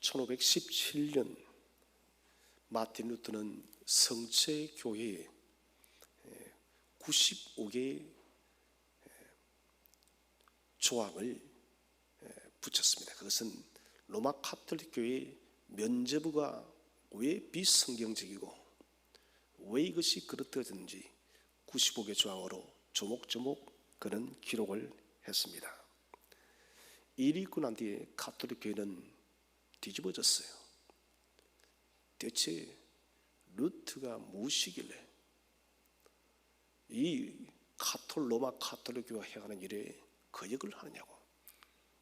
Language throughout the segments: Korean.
1517년 마틴 루터는 성체 교회에 95개의 조항을 붙였습니다. 그것은 로마 카톨릭 교회의 면죄부가 왜 비성경적이고 왜 이것이 그렇다든지 95개 조항으로 조목조목 그는 기록을 했습니다. 일이 있고 난 뒤에 카톨릭 교회는 뒤집어졌어요. 대체 루트가 무엇이길래 이 로마 카톨릭 교회가 해가는 일에 거역을 하느냐고.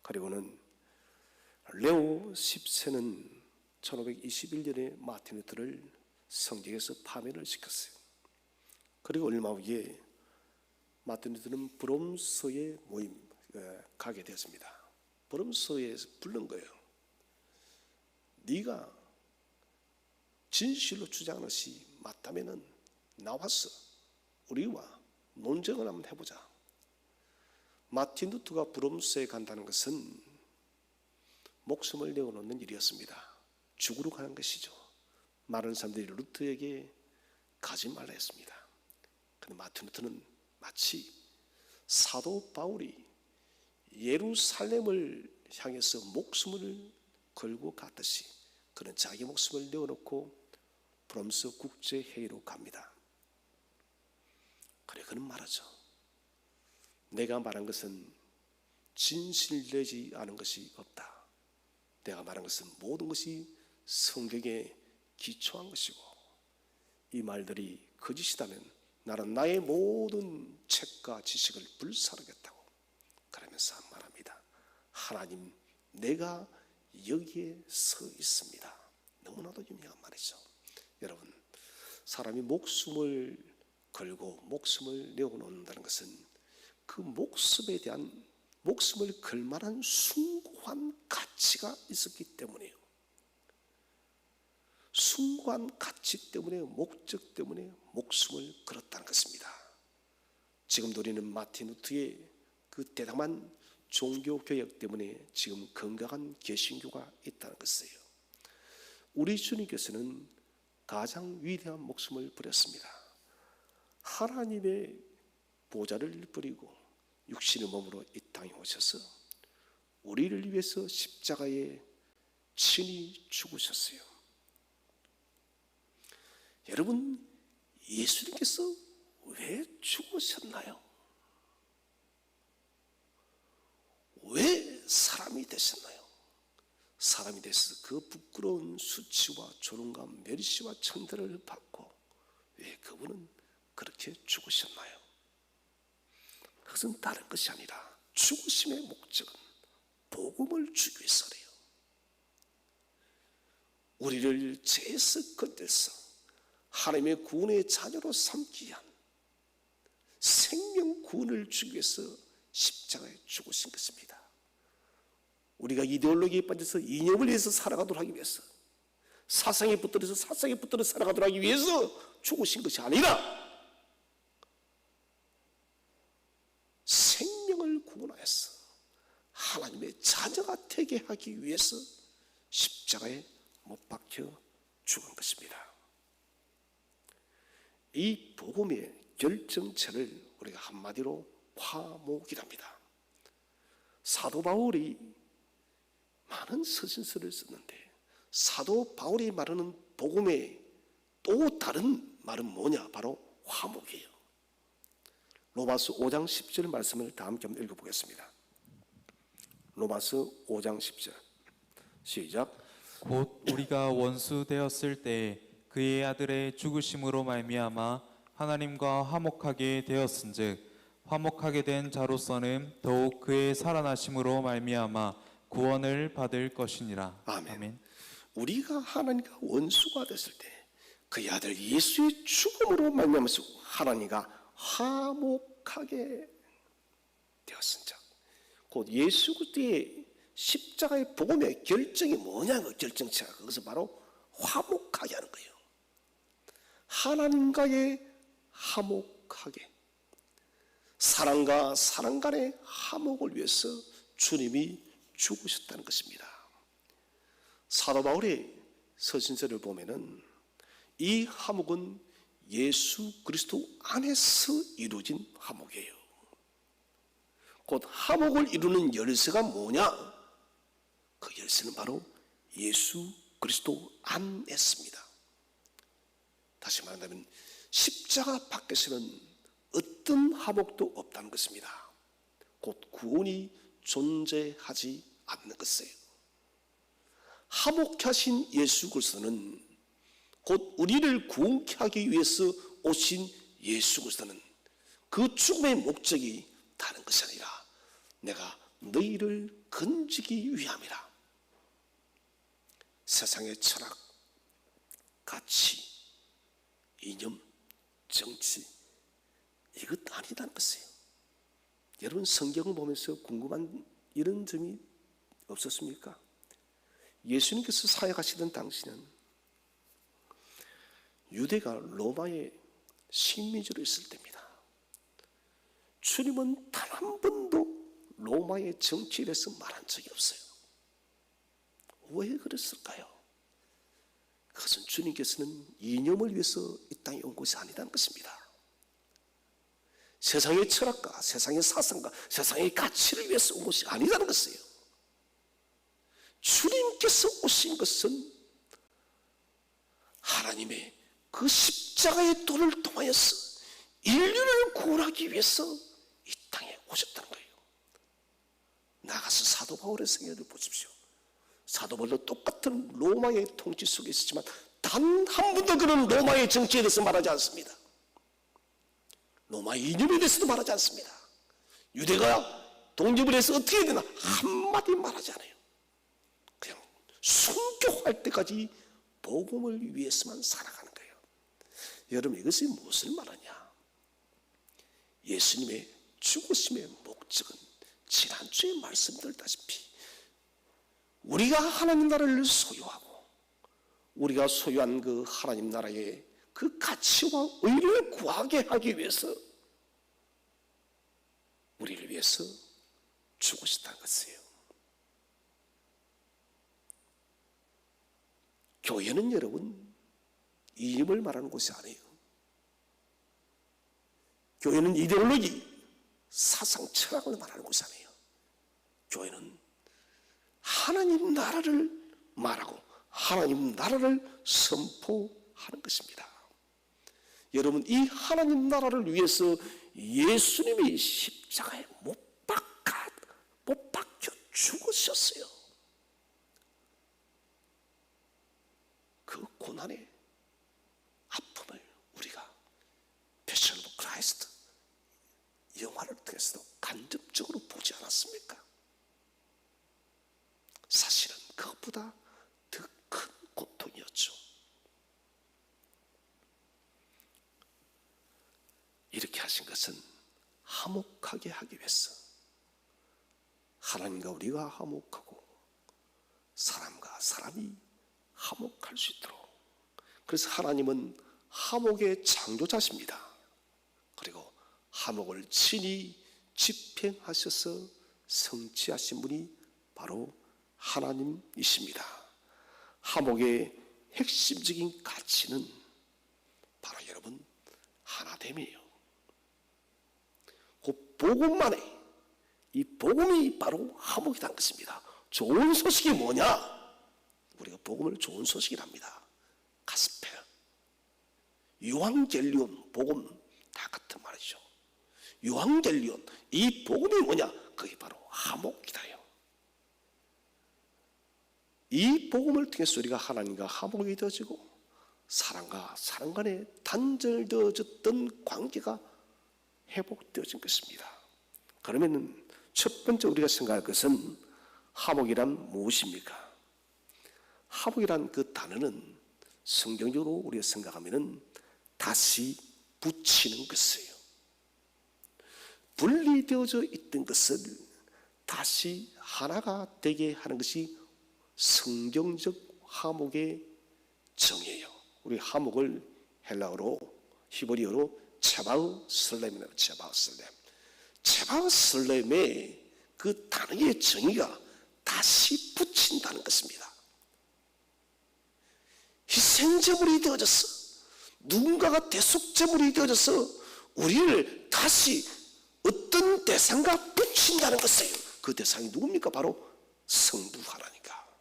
그리고는 레오 10세는 1521년에 마틴 루터를 성직에서 파면을 시켰어요. 그리고 얼마 후에 마틴 루터는 브롬스에 가게 되었습니다. 브롬스에서 부른 거예요. 네가 진실로 주장하는 것이 맞다면은 나와서 우리와 논쟁을 한번 해보자. 마틴 루터가 브롬스에 간다는 것은 목숨을 내어놓는 일이었습니다. 죽으러 가는 것이죠. 많은 사람들이 루터에게 가지 말라 했습니다. 그런데 마틴 루터는 마치 사도 바울이 예루살렘을 향해서 목숨을 걸고 갔듯이 그는 자기 목숨을 내어놓고 브롬스 국제회의로 갑니다. 그래, 그는 말하죠. 내가 말한 것은 진실되지 않은 것이 없다. 내가 말한 것은 모든 것이 성경에 기초한 것이고 이 말들이 거짓이라면 나는 나의 모든 책과 지식을 불사르겠다고 그러면서 말합니다. 하나님, 내가 여기에 서 있습니다. 너무나도 유명한 말이죠. 여러분, 사람이 목숨을 걸고 목숨을 내어놓는다는 것은 그 목숨에 대한 목숨을 걸 만한 숭고한 가치가 있었기 때문이에요. 숭고한 가치 때문에, 목적 때문에 목숨을 걸었다는 것입니다. 지금도 우리는 마틴 루터의 그 대담한 종교개혁 때문에 지금 건강한 개신교가 있다는 것이에요. 우리 주님께서는 가장 위대한 목숨을 버렸습니다. 하나님의 보좌를 버리고 육신의 몸으로 이 땅에 오셔서 우리를 위해서 십자가에 친히 죽으셨어요. 여러분, 예수님께서 왜 죽으셨나요? 왜 사람이 되셨나요? 사람이 되셔서 그 부끄러운 수치와 조롱과 멸시와 천대를 받고 왜 그분은 그렇게 죽으셨나요? 그것은 다른 것이 아니라 죽으심의 목적은 복음을 주기 위해서래요. 우리를 죄에서 건져서 하나님의 구원의 자녀로 삼기 위한 생명 구원을 주기 위해서 십자가에 죽으신 것입니다. 우리가 이데올로기에 빠져서 이념을 위해서 살아가도록 하기 위해서, 사상에 붙들어서 사상에 붙들어 살아가도록 하기 위해서 죽으신 것이 아니라 생명을 구원하여서 하나님의 자녀가 되게 하기 위해서 십자가에 못 박혀 죽은 것입니다. 이 복음의 결정체를 우리가 한마디로 화목이랍니다. 사도 바울이 많은 서신서를 썼는데 사도 바울이 말하는 복음의 또 다른 말은 뭐냐? 바로 화목이에요. 로마서 5장 10절 말씀을 다 함께 한번 읽어보겠습니다. 로마서 5장 10절 시작. 곧 우리가 원수 되었을 때 그의 아들의 죽으심으로 말미암아 하나님과 화목하게 되었은즉 화목하게 된 자로서는 더욱 그의 살아나심으로 말미암아 구원을 받을 것이니라. 아멘. 우리가 하나님과 원수가 됐을 때 그의 아들 예수의 죽음으로 말미암아서 하나님과 화목하게 되었은즉, 곧 예수 그리스도의 십자가의 복음의 결정이 뭐냐? 그 결정체가 그것은 바로 화목하게 하는 거예요. 하나님과의 화목하게, 사랑과 사랑 간의 화목을 위해서 주님이 죽으셨다는 것입니다. 사도 바울의 서신서를 보면은 이 화목은 예수 그리스도 안에서 이루어진 화목이에요. 곧 화목을 이루는 열쇠가 뭐냐? 그 열쇠는 바로 예수 그리스도 안에 있습니다. 다시 말한다면 십자가 밖에서는 어떤 화목도 없다는 것입니다. 곧 구원이 존재하지 않는 것이에요. 화목하신 예수 그리스도는 곧 우리를 구원케 하기 위해서 오신 예수 그리스도는 그 죽음의 목적이 다른 것이 아니라 내가 너희를 건지기 위함이라. 세상의 철학, 가치, 이념, 정치 이것 아니다는 것이에요. 여러분 성경을 보면서 궁금한 이런 점이 없었습니까? 예수님께서 사역하시던 당시는 유대가 로마의 식민지로 있을 때입니다. 주님은 단 한 번도 로마의 정치에 대해서 말한 적이 없어요. 왜 그랬을까요? 그것은 주님께서는 이념을 위해서 이 땅에 온 것이 아니라는 것입니다. 세상의 철학과 세상의 사상과 세상의 가치를 위해서 온 것이 아니라는 것이에요. 주님께서 오신 것은 하나님의 그 십자가의 도를 통하여서 인류를 구원하기 위해서 이 땅에 오셨다는 거예요. 나가서 사도 바울의 생애를 보십시오. 사도 바울도 똑같은 로마의 통치 속에 있었지만 단 한 번도 그는 로마의 정치에 대해서 말하지 않습니다. 로마의 이념에 대해서도 말하지 않습니다. 유대가 독립을 해서 어떻게 해야 되나 한마디 말하지 않아요. 그냥 순교할 때까지 복음을 위해서만 살아가는 거예요. 여러분 이것이 무엇을 말하냐? 예수님의 죽으심의 목적은 지난주에 말씀드렸다시피 우리가 하나님 나라를 소유하고 우리가 소유한 그 하나님 나라의 그 가치와 의를 구하게 하기 위해서 우리를 위해서 죽으셨다는 것이에요. 교회는 여러분 이념을 말하는 곳이 아니에요. 교회는 이데올로기, 사상, 철학을 말하는 곳이 아니에요. 교회는 하나님 나라를 말하고 하나님 나라를 선포하는 것입니다. 여러분 이 하나님 나라를 위해서 예수님이 십자가에 못 박혀 죽으셨어요. 그 고난의 아픔을 우리가 패션 오브 크라이스트 영화를 통해서도 간접적으로 보지 않았습니까? 사실은 그것보다 더 큰 고통이었죠. 이렇게 하신 것은 화목하게 하기 위해서 하나님과 우리가 화목하고 사람과 사람이 화목할 수 있도록. 그래서 하나님은 화목의 창조자십니다. 그리고 화목을 친히 집행하셔서 성취하신 분이 바로 하나님이십니다. 화목의 핵심적인 가치는 바로 여러분 하나됨이에요. 그 복음만에 이 복음이 바로 화목이라는 것입니다. 좋은 소식이 뭐냐? 우리가 복음을 좋은 소식이랍니다. 가스펠, 유황젤리온, 복음 다 같은 말이죠. 유황젤리온, 이 복음이 뭐냐? 그게 바로 화목이다요. 이 복음을 통해서 우리가 하나님과 화목이 되어지고 사람과 사람 간에 단절되어졌던 관계가 회복되어진 것입니다. 그러면 첫 번째 우리가 생각할 것은 화목이란 무엇입니까? 화목이란 그 단어는 성경적으로 우리가 생각하면 다시 붙이는 것이에요. 분리되어져 있던 것을 다시 하나가 되게 하는 것이 성경적 화목의 정의예요. 우리 화목을 헬라어로 히브리어로 체바우 슬렘이라고. 체바우 슬렘의 그 단어의 정의가 다시 붙인다는 것입니다. 희생제물이 되어져서 누군가가 대속제물이 되어져서 우리를 다시 어떤 대상과 붙인다는 것이에요. 그 대상이 누굽니까? 바로 성부 하나님과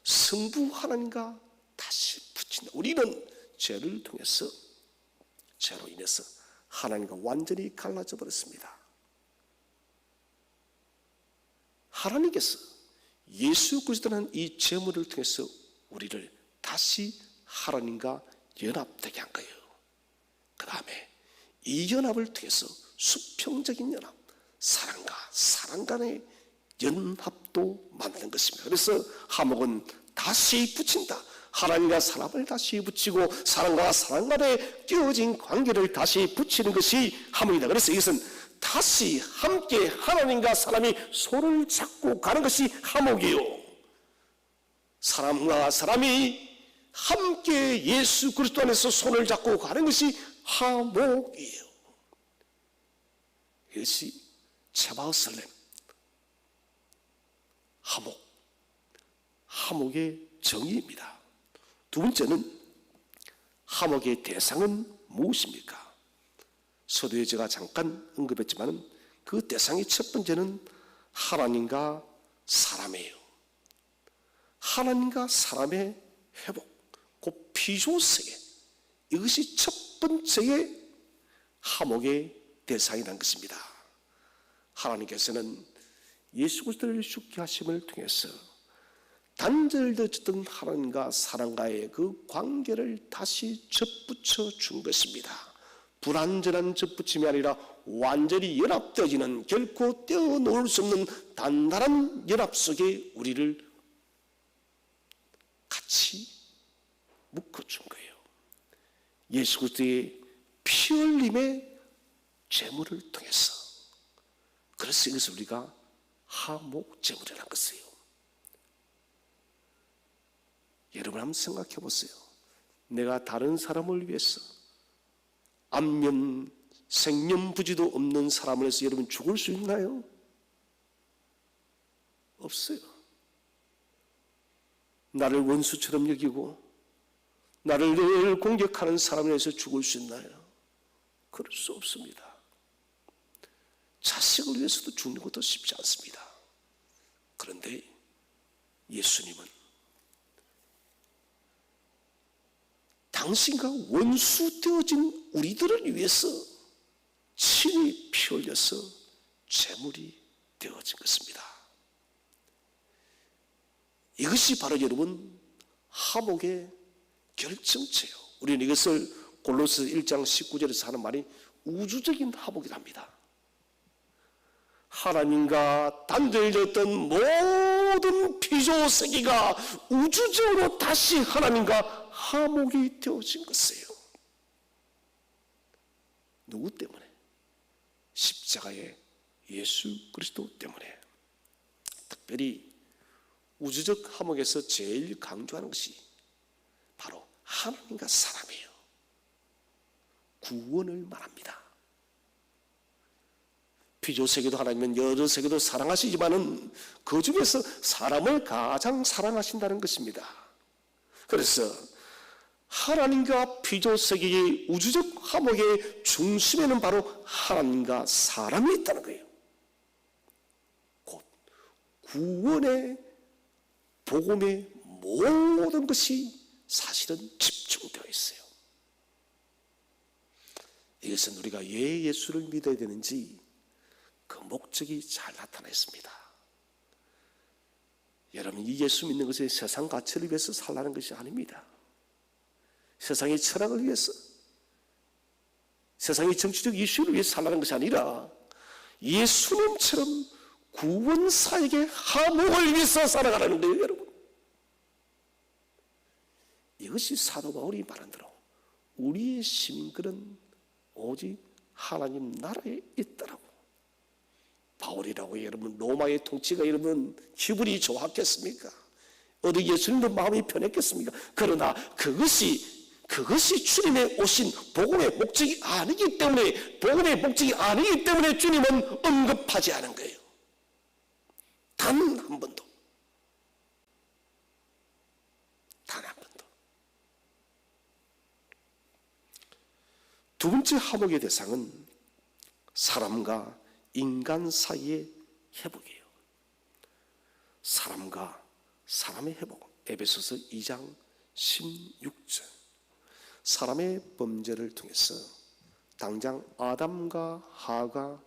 성부 하나님과 다시 붙인다. 우리는 죄를 통해서 죄로 인해서 하나님과 완전히 갈라져 버렸습니다. 하나님께서 예수 그리스도라는 이 제물을 통해서 우리를 다시 하나님과 연합되게 한 거예요. 그 다음에 이 연합을 통해서 수평적인 연합, 사랑과 사랑 간의 연합도 만드는 것입니다. 그래서 화목은 다시 붙인다. 하나님과 사람을 다시 붙이고 사람과 사람 간에 끼어진 관계를 다시 붙이는 것이 화목이다. 그래서 이것은 다시 함께 하나님과 사람이 손을 잡고 가는 것이 화목이요, 사람과 사람이 함께 예수 그리스도 안에서 손을 잡고 가는 것이 화목이에요. 이것이 제바우슬렘 화목의 정의입니다. 두 번째는 화목의 대상은 무엇입니까? 서두에 제가 잠깐 언급했지만 그 대상의 첫 번째는 하나님과 사람이에요. 하나님과 사람의 회복, 그 피조세계, 이것이 첫 번째의 화목의 대상이라는 것입니다. 하나님께서는 예수 그리스도를 죽게 하심을 통해서 단절되었던 하나님과 사람과의 그 관계를 다시 접붙여 준 것입니다. 불완전한 접붙임이 아니라 완전히 연합되어지는, 결코 떼어놓을 수 없는 단단한 연합 속에 우리를 같이 묶어준 거예요. 예수 그리스도의 피 흘림의 제물을 통해서. 그래서 이것을 우리가 화목제물이라는 것이에요. 여러분 한번 생각해 보세요. 내가 다른 사람을 위해서 안면 생년부지도 없는 사람을 위해서 여러분 죽을 수 있나요? 없어요. 나를 원수처럼 여기고 나를 늘 공격하는 사람을 위해서 죽을 수 있나요? 그럴 수 없습니다. 자식을 위해서도 죽는 것도 쉽지 않습니다. 그런데 예수님은 당신과 원수되어진 우리들을 위해서 친히 피 흘려서 제물이 되어진 것입니다. 이것이 바로 여러분 화목의 결정체예요. 우리는 이것을 골로새 1장 19절에서 하는 말이 우주적인 화목이랍니다. 하나님과 단절되었던 모든 피조세계가 우주적으로 다시 하나님과 화목이 되어진 것이에요. 누구 때문에? 십자가의 예수 그리스도 때문에. 특별히 우주적 화목에서 제일 강조하는 것이 바로 하나님과 사람이에요. 구원을 말합니다. 피조세계도 하나님은 여러 세계도 사랑하시지만은 그 중에서 사람을 가장 사랑하신다는 것입니다. 그래서 하나님과 피조세계의 우주적 화목의 중심에는 바로 하나님과 사람이 있다는 거예요. 곧 구원의 복음의 모든 것이 사실은 집중되어 있어요. 이것은 우리가 왜 예수를 믿어야 되는지 그 목적이 잘 나타나 있습니다. 여러분, 이 예수 믿는 것이 세상 가치를 위해서 살라는 것이 아닙니다. 세상의 철학을 위해서, 세상의 정치적 이슈를 위해서 살라는 것이 아니라 예수님처럼 구원사에게 화목을 위해서 살아가라는 거예요, 여러분. 이것이 사도 바울이 말한 대로 우리의 시민권은 오직 하나님 나라에 있다라고. 바울이라고 여러분 로마의 통치가 여러분 기분이 좋았겠습니까? 어디 예수님도 마음이 편했겠습니까? 그러나 그것이 주님의 오신 복음의 목적이 아니기 때문에, 복음의 목적이 아니기 때문에 주님은 언급하지 않은 거예요. 단 한 번도. 단 한 번도. 두 번째 화목의 대상은 사람과 인간 사이의 회복이에요. 사람과 사람의 회복. 에베소서 2장 16절. 사람의 범죄를 통해서 당장 아담과 하와가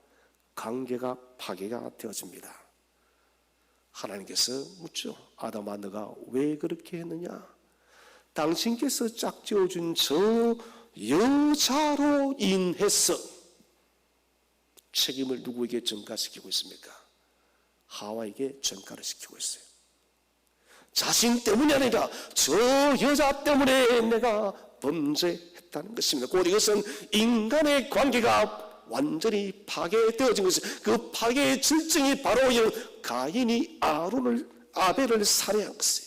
관계가 파괴가 되어집니다. 하나님께서 묻죠. 아담아, 너가 왜 그렇게 했느냐? 당신께서 짝지어준 저 여자로 인해서. 책임을 누구에게 전가시키고 있습니까? 하와에게 전가를 시키고 있어요. 자신 때문이 아니라 저 여자 때문에 내가 범죄했다는 것입니다. 곧 이것은 인간의 관계가 완전히 파괴되어진 것이죠. 그 파괴의 질증이 바로 가인이 아벨을 살해한 것이에요.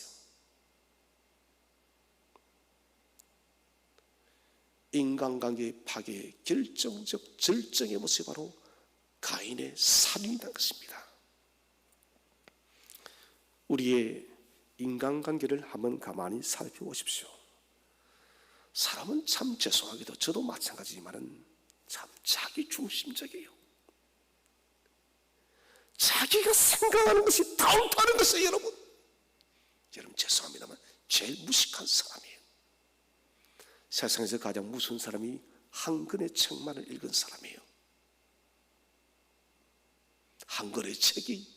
인간관계의 파괴의 결정적 절정의 모습이 바로 가인의 살인이라는 것입니다. 우리의 인간관계를 한번 가만히 살펴보십시오. 사람은 참 죄송하게도 저도 마찬가지지만 참 자기중심적이에요. 자기가 생각하는 것이 다운타는 것이에요. 여러분 죄송합니다만 제일 무식한 사람이에요. 세상에서 가장 무서운 사람이 한 권의 책만을 읽은 사람이에요. 한 권의 책이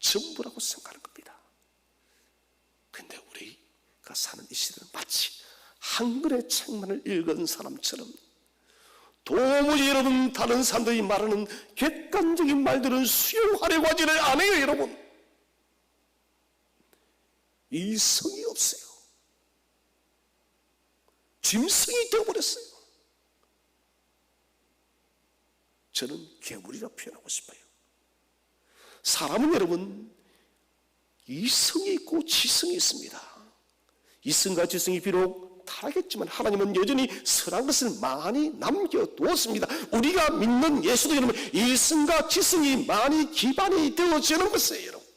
전부라고 생각하는 겁니다. 그런데 우리가 사는 이 시대는 마치 한 권의 책만을 읽은 사람처럼 도무지 여러분 다른 사람들이 말하는 객관적인 말들은 수용하려고 하지를 않아요. 여러분 이성이 없어요. 짐승이 되어버렸어요. 저는 괴물이라 표현하고 싶어요. 사람은 여러분 이성이 있고 지성이 있습니다. 이성과 지성이 비록 타락했지만 하나님은 여전히 선한 것을 많이 남겨두었습니다. 우리가 믿는 예수도 여러분 이성과 지성이 많이 기반이 되어지는 것이에요. 여러분.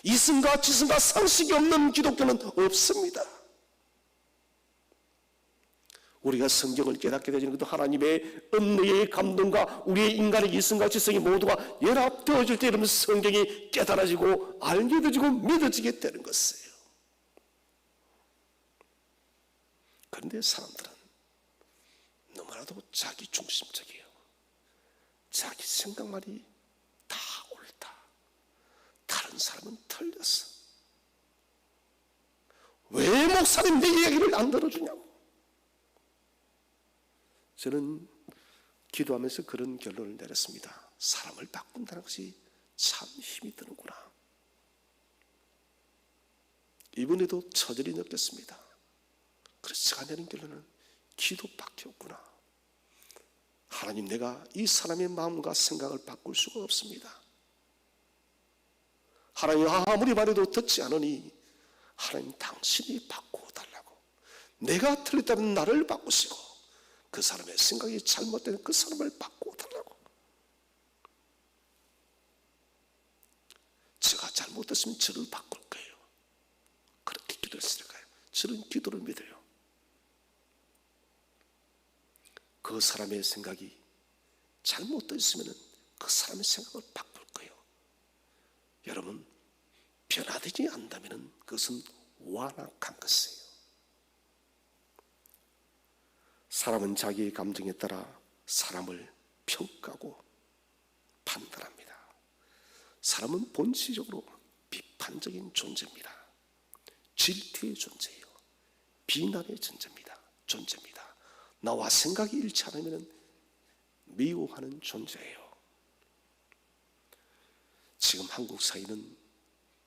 이성과 지성과 상식이 없는 기독교는 없습니다. 우리가 성경을 깨닫게 되는 것도 하나님의 은혜의 감동과 우리의 인간의 이성과 지성이 모두가 연합되어질 때 여러분 성경이 깨달아지고 알게 되지고 믿어지게 되는 것이에요. 그런데 사람들은 너무나도 자기 중심적이에요. 자기 생각만이 다 옳다. 다른 사람은 틀렸어. 왜 목사님 내 이야기를 안 들어주냐고. 저는 기도하면서 그런 결론을 내렸습니다. 사람을 바꾼다는 것이 참 힘이 드는구나. 이번에도 처절히 느꼈습니다. 그래서 제가 내린 결론은 기도밖에 없구나. 하나님, 내가 이 사람의 마음과 생각을 바꿀 수가 없습니다. 하나님, 아무리 말해도 듣지 않으니 하나님 당신이 바꾸어달라고. 내가 틀렸다면 나를 바꾸시고 그 사람의 생각이 잘못된 그 사람을 바꾸어달라고. 제가 잘못했으면 저를 바꿀 거예요. 그렇게 기도했을 거예요. 저는 기도를 믿어요. 그 사람의 생각이 잘못됐으면 그 사람의 생각을 바꿀 거예요. 여러분, 변화되지 않는다면 그것은 완악한 것이에요. 사람은 자기의 감정에 따라 사람을 평가하고 판단합니다. 사람은 본질적으로 비판적인 존재입니다. 질투의 존재예요. 비난의 존재입니다. 나와 생각이 일치 않으면 미워하는 존재예요. 지금 한국 사회는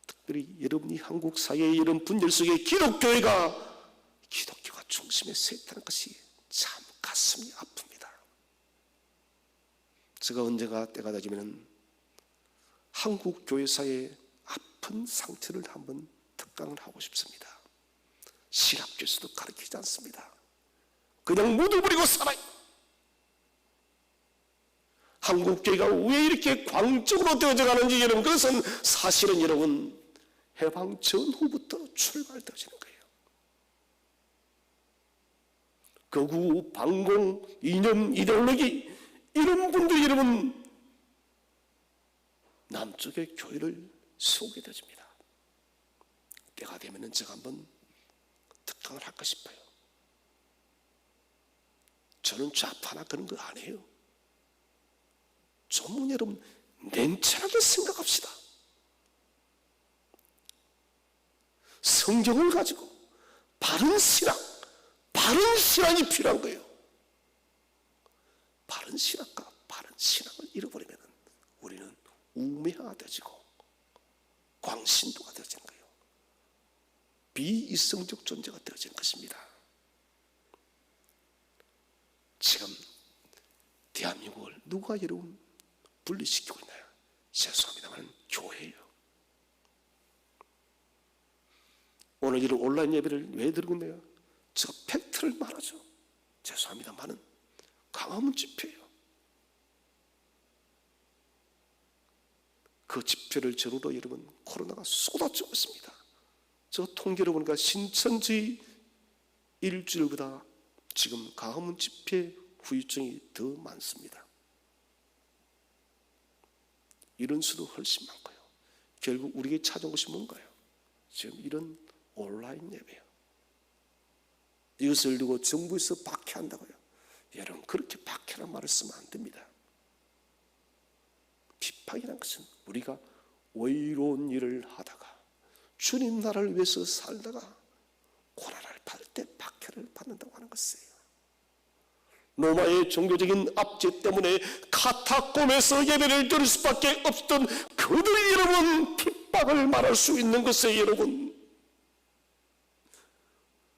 특별히 여러분이 한국 사회의 이런 분열 속에 기독교가 중심에 서 있다는 것이 참 가슴이 아픕니다. 제가 언젠가 때가 되면 한국 교회사의 아픈 상처를 한번 특강을 하고 싶습니다. 신학교에서도 가르치지 않습니다. 그냥 묻어버리고 살아요. 한국교회가 왜 이렇게 광적으로 되어져 가는지 여러분, 그것은 사실은 여러분 해방 전후부터 출발되어지는 거예요. 거구, 반공, 이념, 이데올로기 이런 분들이 여러분 남쪽의 교회를 세우게 되어집니다. 때가 되면 제가 한번 특강을 할까 싶어요. 저는 좌파나 그런 거 아니에요. 좀 여러분 냉철하게 생각합시다. 성경을 가지고 바른 신앙이 필요한 거예요. 바른 신학과 바른 신앙을 잃어버리면 우리는 우매화가 되어지고 광신도가 되어지는 거예요. 비이성적 존재가 되어지는 것입니다. 지금 대한민국을 누가 여러분 분리시키고 있나요? 죄송합니다만 교회예요. 오늘 이런 온라인 예배를 왜 드리고 있나요? 제가 팩트를 말하죠. 죄송합니다만은 광화문 집회예요. 그 집회를 전후로 여러분 코로나가 쏟아지고 있습니다. 저 통계로 보니까 신천지 일주일보다 지금 광화문 집회 후유증이 더 많습니다. 이런 수도 훨씬 많고요. 결국 우리에게 찾아온 것이 뭔가요? 지금 이런 온라인 예배요. 이것을 두고 정부에서 박해한다고요. 여러분 그렇게 박해란 말을 쓰면 안 됩니다. 핍박이란 것은 우리가 의로운 일을 하다가 주님 나라를 위해서 살다가 고난을 받을 때 박해를 받는다고 하는 것이에요. 로마의 종교적인 압제 때문에 카타콤에서 예배를 드릴 수밖에 없던 그들이 여러분 핍박을 말할 수 있는 것이에요. 여러분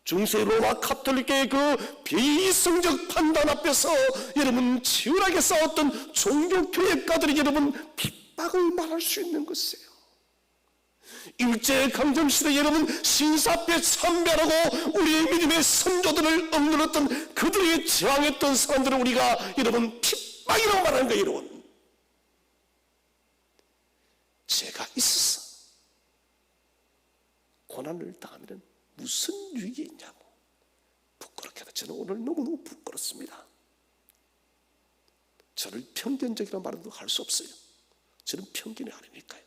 중세 로마 카톨릭의 그 비이성적 판단 앞에서 여러분 치열하게 싸웠던 종교교역가들이 여러분 핍박을 말할 수 있는 것이에요. 일제강점시대 여러분 신사 앞에 참배하고 우리의 믿음의 선조들을 억눌렀던 그들에게 저항했던 사람들을 우리가 여러분 핍박이라고 말하는 거예요. 여러분 제가 있어서 고난을 당하면 무슨 유익이 있냐고 부끄럽게 하다. 저는 오늘 너무너무 부끄럽습니다. 저를 편견적이라는 말도 할 수 없어요. 저는 편견이 아니니까요.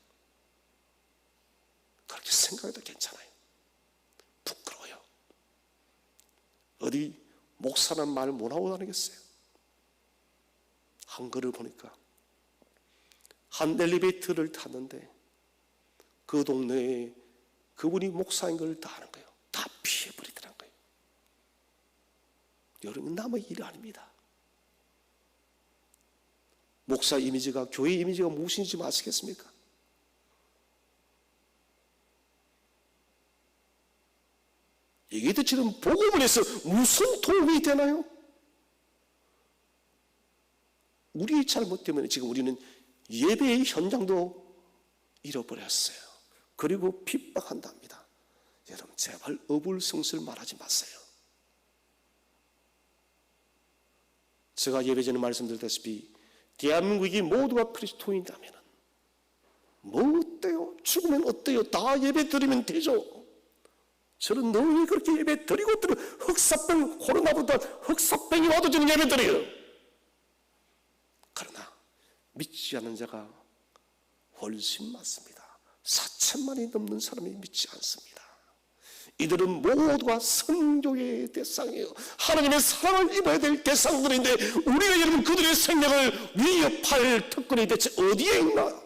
그렇게 생각해도 괜찮아요. 부끄러워요. 어디 목사란 말 못하고 다니겠어요. 한 글을 보니까 한 엘리베이터를 탔는데 그 동네에 그분이 목사인 걸 다 아는 거예요. 다 피해버리더란 거예요. 여러분 남의 일이 아닙니다. 목사 이미지가 교회 이미지가 무엇인지 아시겠습니까? 이게 지금 복음을 해서 무슨 도움이 되나요? 우리의 잘못 때문에 지금 우리는 예배의 현장도 잃어버렸어요. 그리고 핍박한답니다. 여러분 제발 어불성설 말하지 마세요. 제가 예배 전에 말씀드렸다시피 대한민국이 모두가 그리스도인이라면 뭐 어때요? 죽으면 어때요? 다 예배 드리면 되죠. 저는 늘 그렇게 예배 드리고 흑사병 코로나보다 흑사병이 와도 저는 예배 드려요. 그러나 믿지 않는 자가 훨씬 많습니다. 4천만이 넘는 사람이 믿지 않습니다. 이들은 모두가 선교의 대상이에요. 하나님의 사랑을 입어야 될 대상들인데 우리가 여러분 그들의 생명을 위협할 특권이 대체 어디에 있나?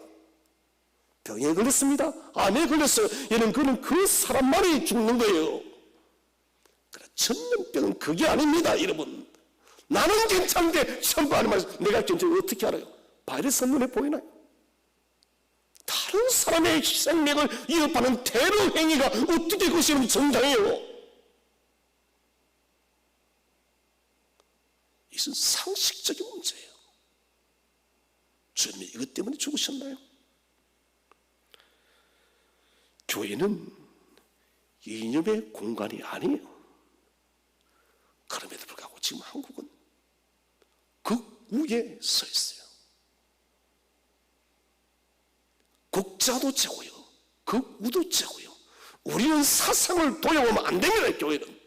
병에 걸렸습니다. 암에 걸렸어요. 얘는 그는 그 사람만이 죽는 거예요. 그러나 전염병은 그게 아닙니다. 여러분 나는 괜찮은데 선포하는 말씀 내가 괜찮은지 어떻게 알아요? 바이러스 눈에 보이나요? 다른 사람의 생명을 위협하는 테러 행위가 어떻게 그것이 정당해요? 이것은 상식적인 문제예요. 주님이 이것 때문에 죽으셨나요? 교회는 이념의 공간이 아니에요. 그럼에도 불구하고 지금 한국은 극우에 서 있어요. 국자도 최고요. 극우도 최고요. 우리는 사상을 도용하면 안 됩니다. 교회는.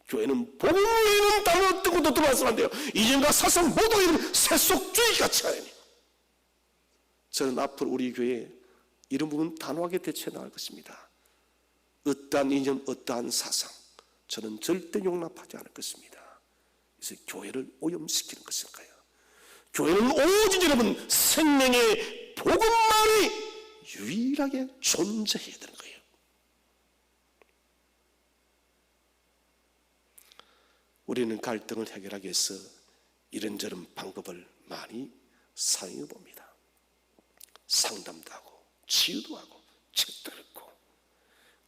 교회는 복음 외에는 다른 어떤 것도 들어와서 안 돼요. 이전과 사상 모두 이런 세속주의 가치가 아니에요. 저는 앞으로 우리 교회에 이런 부분 단호하게 대처해 나갈 것입니다. 어떠한 이념, 어떠한 사상 저는 절대 용납하지 않을 것입니다. 그래서 교회를 오염시키는 것일까요? 교회는 오직 여러분 생명의 복음만이 유일하게 존재해야 되는 거예요. 우리는 갈등을 해결하기 위해서 이런저런 방법을 많이 사용해 봅니다. 상담도 하고 치유도 하고 책도 읽고.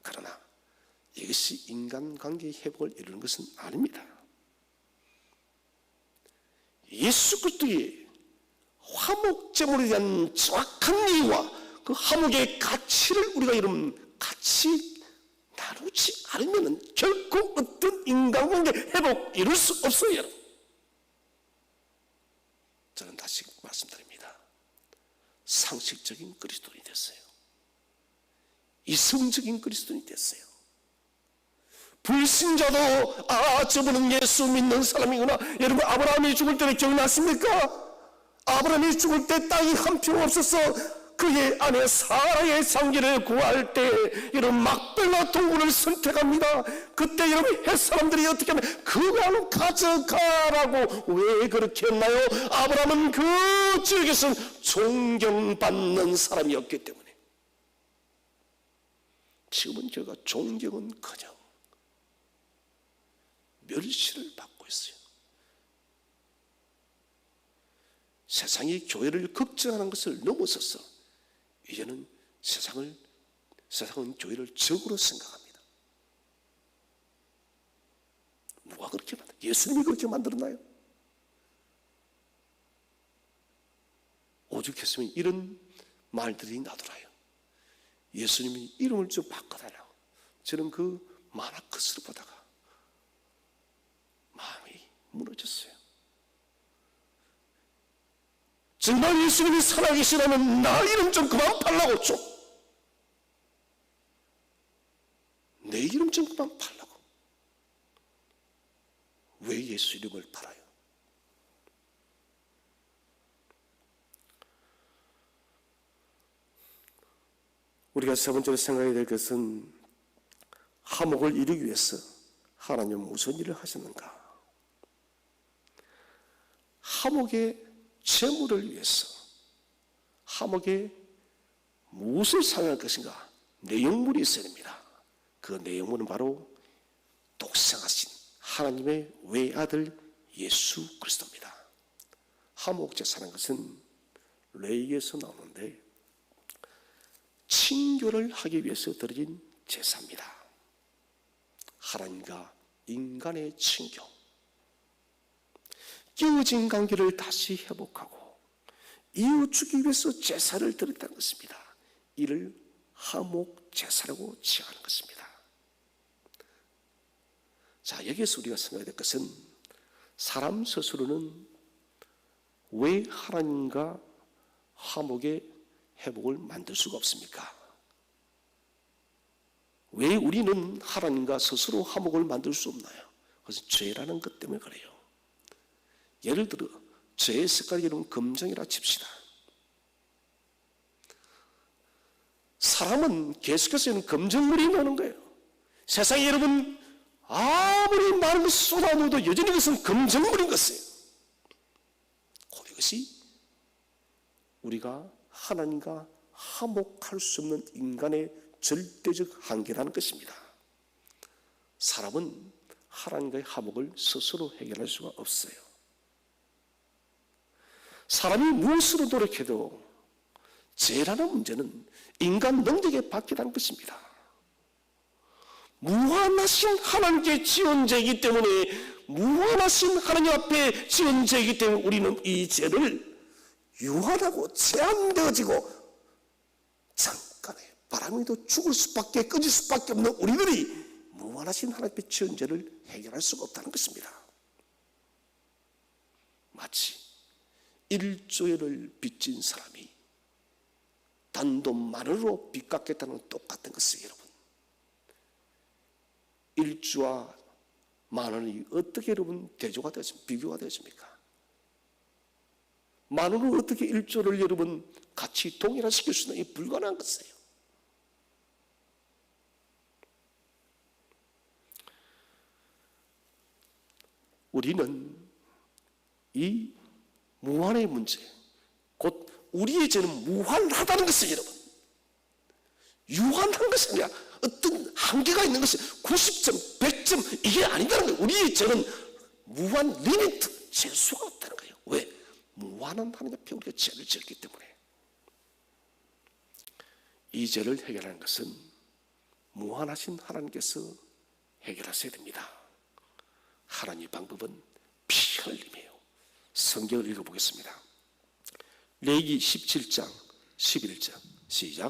그러나 이것이 인간관계의 회복을 이루는 것은 아닙니다. 예수 그리스도의 화목제물에 대한 정확한 이유와 그 화목의 가치를 우리가 여러분 같이 나누지 않으면 결코 어떤 인간관계 회복 이룰 수 없어요. 여러분. 저는 다시 말씀드립니다. 상식적인 그리스도인이 됐어요. 이성적인 그리스도인이 됐어요. 불신자도 저분은 예수 믿는 사람이구나. 여러분 아브라함이 죽을 때를 기억났습니까? 아브라함이 죽을 때 땅이 한 평 없어서 그의 아내 사라의 장기를 구할 때 이런 막벨라 동굴을 선택합니다. 그때 여러분 햇 사람들이 어떻게 하면 그냥 가져가라고 왜 그렇게 했나요? 아브라함은 그 지역에서 존경받는 사람이었기 때문에. 지금은 저희가 존경은커녕 멸시를 받고 있어요. 세상이 교회를 걱정하는 것을 넘어서서 이제는 세상은 교회를 적으로 생각합니다. 누가 그렇게 만들었나요? 예수님이 그렇게 만들었나요? 오죽했으면 이런 말들이 나더라요. 예수님이 이름을 좀 바꿔달라고. 저는 그 만화 컷을 보다가 마음이 무너졌어요. 정말 예수님이 살아계시라면 나 이름 좀 그만 팔라고 좀. 내 이름 좀 그만 팔라고. 왜 예수 이름을 팔아요? 우리가 세 번째로 생각해야 될 것은 화목을 이루기 위해서 하나님은 무슨 일을 하셨는가? 화목의 재물을 위해서 화목에 무엇을 사용할 것인가? 내용물이 있어야 됩니다. 그 내용물은 바로 독생하신 하나님의 외아들 예수 그리스도입니다. 화목제사라는 것은 레위기에서 나오는데 친교를 하기 위해서 드려진 제사입니다. 하나님과 인간의 친교, 깨어진 관계를 다시 회복하고 이어주기 위해서 제사를 드렸다는 것입니다. 이를 화목제사라고 칭하는 것입니다. 자, 여기에서 우리가 생각해야 될 것은 사람 스스로는 왜 하나님과 화목의 회복을 만들 수가 없습니까? 왜 우리는 하나님과 스스로 화목을 만들 수 없나요? 그것은 죄라는 것 때문에 그래요. 예를 들어 죄의 색깔이 여러분 검정이라 칩시다. 사람은 계속해서 검정물이 나오는 거예요. 세상에 여러분 아무리 많은 것을 쏟아놓아도 여전히 그것은 검정물인 것이에요. 그것이 우리가 하나님과 화목할 수 없는 인간의 절대적 한계라는 것입니다. 사람은 하나님과의 화목을 스스로 해결할 수가 없어요. 사람이 무엇으로 노력해도 죄라는 문제는 인간 능력에 밖이라는 것입니다. 무한하신 하나님께 지은 죄이기 때문에 무한하신 하나님 앞에 지은 죄이기 때문에 우리는 이 죄를 유한하고 제한되어지고 잠깐의 바람이도 죽을 수밖에 꺼질 수밖에 없는 우리들이 무한하신 하나님 앞에 지은 죄를 해결할 수가 없다는 것입니다. 마치 1조회를 빚진 사람이 단돈만으로 빚 갚겠다는 건 똑같은 것이에요. 여러분, 1주와 만원이 어떻게 여러분 대조가 되었습니까? 비교가 되었습니까? 만원을 어떻게 1조를 여러분 같이 동일화시킬 수 있는 이 불가능한 것이에요. 우리는 이 무한의 문제, 곧 우리의 죄는 무한하다는 것을 여러분, 유한한 것이 아니라 어떤 한계가 있는 것이 90점, 100점 이게 아니다는 거예요. 우리의 죄는 무한 리미트, 잴 수가 없다는 거예요. 왜? 무한한 하나님 앞에 우리가 죄를 지었기 때문에. 이 죄를 해결하는 것은 무한하신 하나님께서 해결하셔야 됩니다. 하나님의 방법은 피 흘림이에요. 성경을 읽어보겠습니다. 레위기 17장 11절 시작.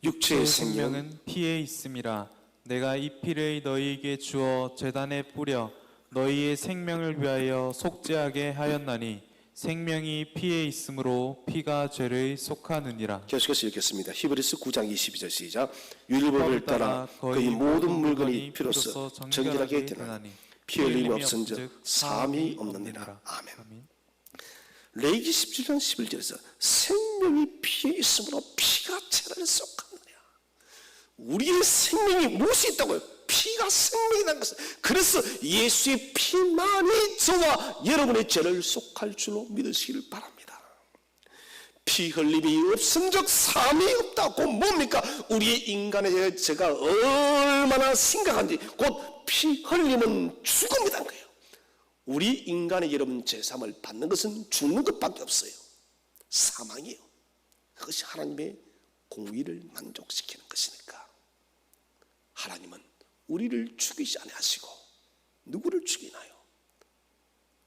육체의 생명은 피에 있음이라. 내가 이 피를 너희에게 주어 제단에 뿌려 너희의 생명을 위하여 속죄하게 하였나니 생명이 피에 있으므로 피가 죄를 속하느니라. 계속해서 읽겠습니다. 히브리서 9장 22절 시작. 율법을 따라 거의 모든 물건이 피로써 정결하게 되나니 피 흘림이 없은즉 사함이 없느니라. 아멘. 레위기 17장 11절에서 생명이 피에 있으므로 피가 죄를 속하느니라. 우리의 생명이 무엇이 있다고요? 피가 생명이라는 것은. 그래서 예수의 피만이 저와 여러분의 죄를 속할 줄로 믿으시기를 바랍니다. 피 흘림이 없음즉 사함이 없다고 뭡니까? 우리의 인간의 죄가 얼마나 심각한지, 곧 피 흘림은 죽음이라는 거예요. 우리 인간의 여러분 죄사함을 받는 것은 죽는 것밖에 없어요. 사망이에요. 그것이 하나님의 공의를 만족시키는 것이니까. 하나님은 우리를 죽이지 아니하시고 누구를 죽이나요?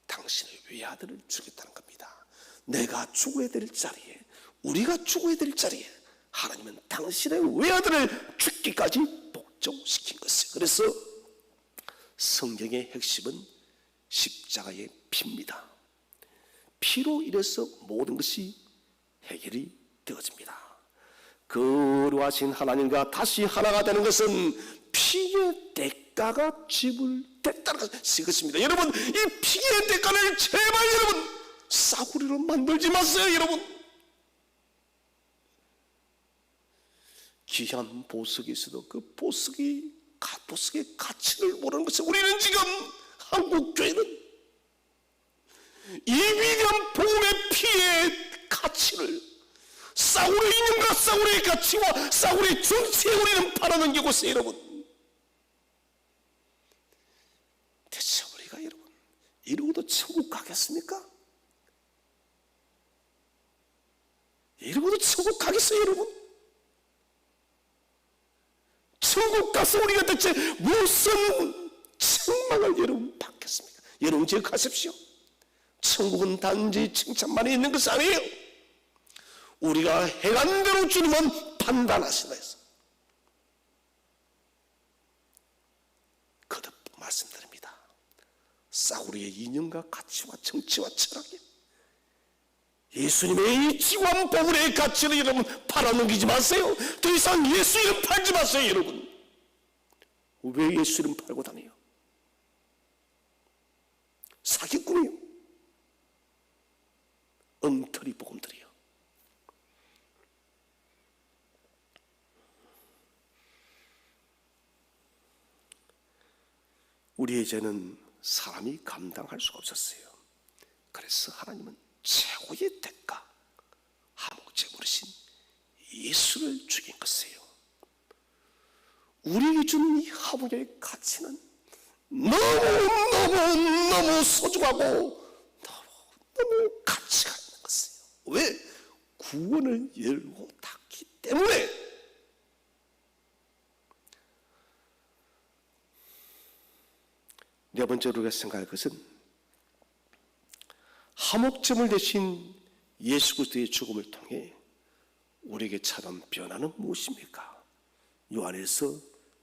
당신의 외아들을 죽였다는 겁니다. 내가 죽어야 될 자리에, 우리가 죽어야 될 자리에 하나님은 당신의 외아들을 죽기까지 복종시킨 것이에요. 그래서 성경의 핵심은 십자가의 피입니다. 피로 인해서 모든 것이 해결이 되어집니다. 거룩하신 하나님과 다시 하나가 되는 것은 피의 대가가 지불됐다는 것입니다. 여러분, 이 피의 대가를 제발 여러분 싸구려로 만들지 마세요. 여러분, 귀한 보석이 있어도 그 보석의 가치를 모르는 것은, 우리는 지금 한국교회는 이 위대한 복음의 피의 가치를 싸구려 이념과 싸구려의 가치와 싸구려의 정치에 우리는 팔아넘기고 있어요. 여러분, 대체 우리가 여러분 이러고도 천국 가겠습니까? 이러고도 천국 가겠어요? 여러분, 천국 가서 우리가 대체 무슨 책망을 여러분 받겠습니까? 여러분 기억하십시오. 천국은 단지 칭찬만 있는 것이 아니에요. 우리가 행한 대로 주님은 판단하신다 해서 거듭 말씀드립니다. 싸구려의 이념과 가치와 정치와 철학이 예수님의 이 지관 보물의 가치를 여러분 팔아넘기지 마세요. 더 이상 예수 이름 팔지 마세요. 여러분, 왜 예수 이름 팔고 다녀요? 사기꾼이요. 엉터리 복음들이요. 우리의 죄는 사람이 감당할 수가 없었어요. 그래서 하나님은 최고의 대가, 하목제물이신 예수를 죽인 것이에요. 우리에게 주는 이 하목의 가치는 너무 소중하고 너무 가치가 있는 것이에요. 왜? 구원을 열고 닫기 때문에. 네 번째로 우리가 생각할 것은 하목제물 대신 예수 그리스도의 죽음을 통해 우리에게 찾아온 변화는 무엇입니까? 요한일서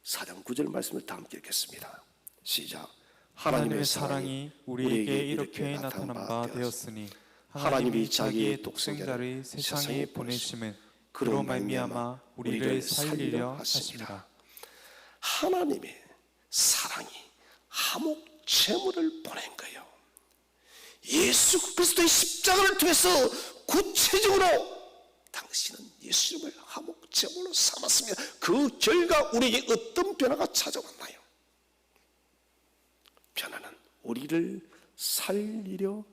4장 9절 말씀을 다 함께 읽겠습니다. 시작. 하나님의 사랑이 우리에게 이렇게 나타난 바 되었으니 하나님이 자기의 독생자를 세상에 보내심은 그로 말미암아 우리를 살리려 하심이라. 하나님의 사랑이 하목제물이에요. 제물을 보낸 거예요. 예수 그리스도의 십자가를 통해서 구체적으로 당신은 예수님을 화목 제물로 삼았습니다. 그 결과 우리에게 어떤 변화가 찾아왔나요? 변화는 우리를 살리려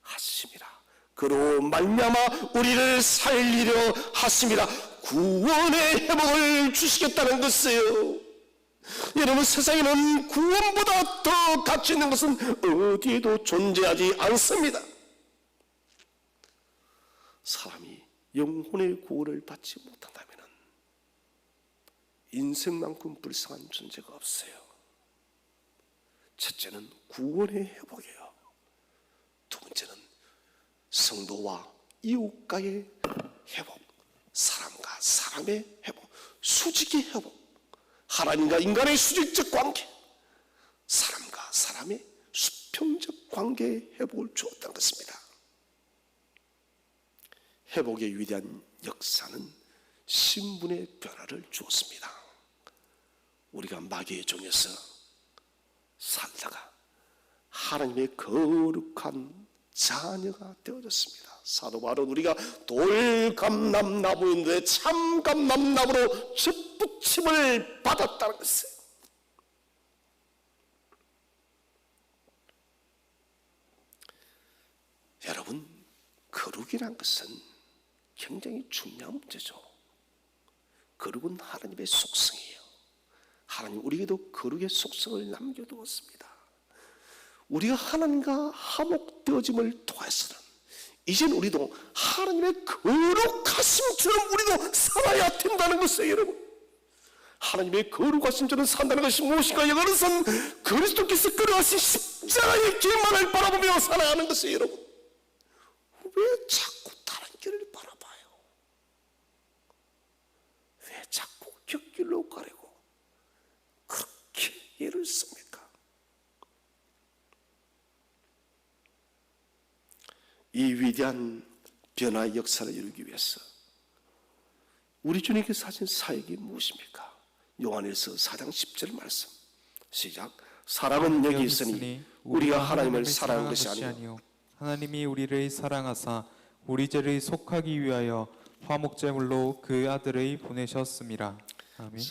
하심이라. 그로 말미암아 우리를 살리려 하심이라. 구원의 회복을 주시겠다는 것이에요. 여러분, 세상에는 구원보다 더 가치 있는 것은 어디에도 존재하지 않습니다. 사람이 영혼의 구원을 받지 못한다면 인생만큼 불쌍한 존재가 없어요. 첫째는 구원의 회복이에요. 두 번째는 성도와 이웃과의 회복, 사람과 사람의 회복, 수직의 회복, 하나님과 인간의 수직적 관계, 사람과 사람의 수평적 관계의 회복을 주었다는 것입니다. 회복의 위대한 역사는 신분의 변화를 주었습니다. 우리가 마귀의 종에서 살다가 하나님의 거룩한 자녀가 되어졌습니다. 사도 바울은 우리가 돌감람나무인데 참감람나무로 접붙임을 받았다는 것이에요. 여러분, 거룩이란 것은 굉장히 중요한 문제죠. 거룩은 하나님의 속성이에요. 하나님 우리에게도 거룩의 속성을 남겨두었습니다. 우리가 하나님과 화목되어짐을 통해서는 이젠 우리도 하나님의 거룩하심처럼 우리도 살아야 된다는 것이에요. 여러분, 하나님의 거룩하심처럼 산다는 것이 무엇인가? 이것은 그리스도께서 끌어가신 십자가의 길만을 바라보며 살아가는 것이에요. 여러분, 왜 자꾸 다른 길을 바라봐요? 왜 자꾸 곁길로 가려고 그렇게 애를 씁니까? 이 위대한 변화의 역사를 이루기 위해서 우리 주님께서 하신 사역이 무엇입니까? 요한일서 4장 10절 말씀 시작. 사랑은 여기 있으니 우리가 하나님을 사랑한 것이 아니요 하나님이 우리를 사랑하사 우리 죄를 속하기 위하여 화목제물로 그 아들을 보내셨습니다. 아멘.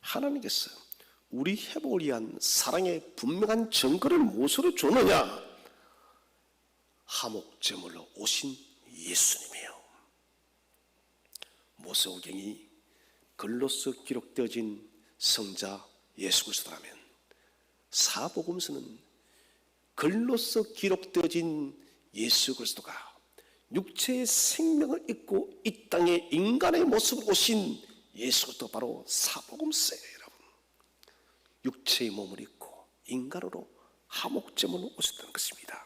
하나님께서 우리 회복을 위한 사랑의 분명한 증거를 무엇으로 주느냐? 화목제물로 오신 예수님이에요. 모세오경이 글로써 기록되어진 성자 예수 그리스도라면 사복음서는 글로써 기록되어진 예수 그리스도가 육체의 생명을 입고 이 땅에 인간의 모습으로 오신 예수 그리스도, 바로 사복음서예요. 여러분, 육체의 몸을 입고 인간으로 화목제물로 오셨다는 것입니다.